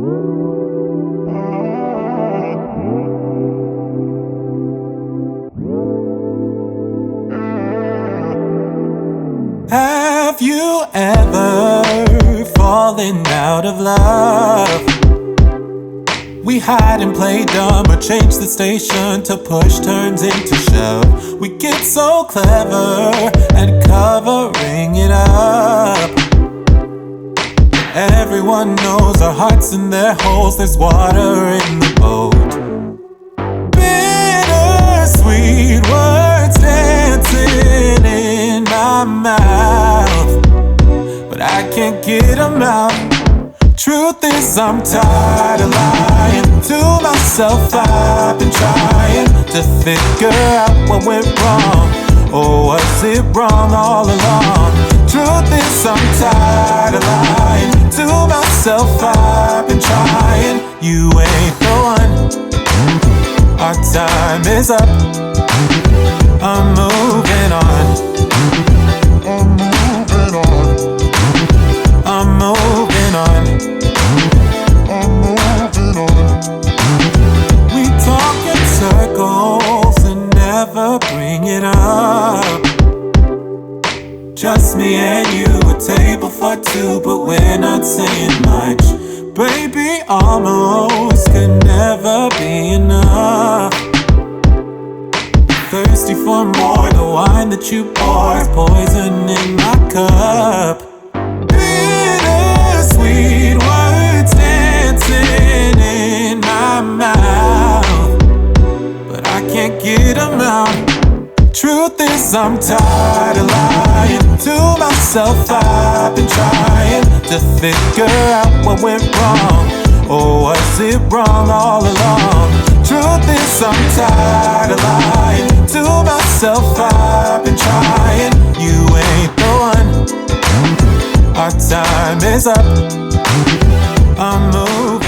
Have you ever fallen out of love? We hide and play dumb or change the station to push turns into shove. We get so clever at covering it up. Everyone knows our hearts in their holes. There's water in the boat. Bittersweet words dancing in my mouth, but I can't get them out. Truth is I'm tired of lying to myself. I've been trying to figure out what went wrong, or was it wrong all along? Truth is I'm tired of lying to myself. I've been trying. You ain't the one. Our time is up. I'm moving on. I'm moving on. I'm moving on. I'm moving on. We talk in circles and never bring it up. Just me and you, a table for two, but we're not saying much. Baby, almost could never be enough. Thirsty for more, the wine that you pour is poison in my cup. Bittersweet words dancing in my mouth, but I can't get them out. Truth is I'm tired of lying to myself. I've been trying to figure out what went wrong, or was it wrong all along? Truth is I'm tired of lying to myself. I've been trying. You ain't the one. Our time is up. I'm moving.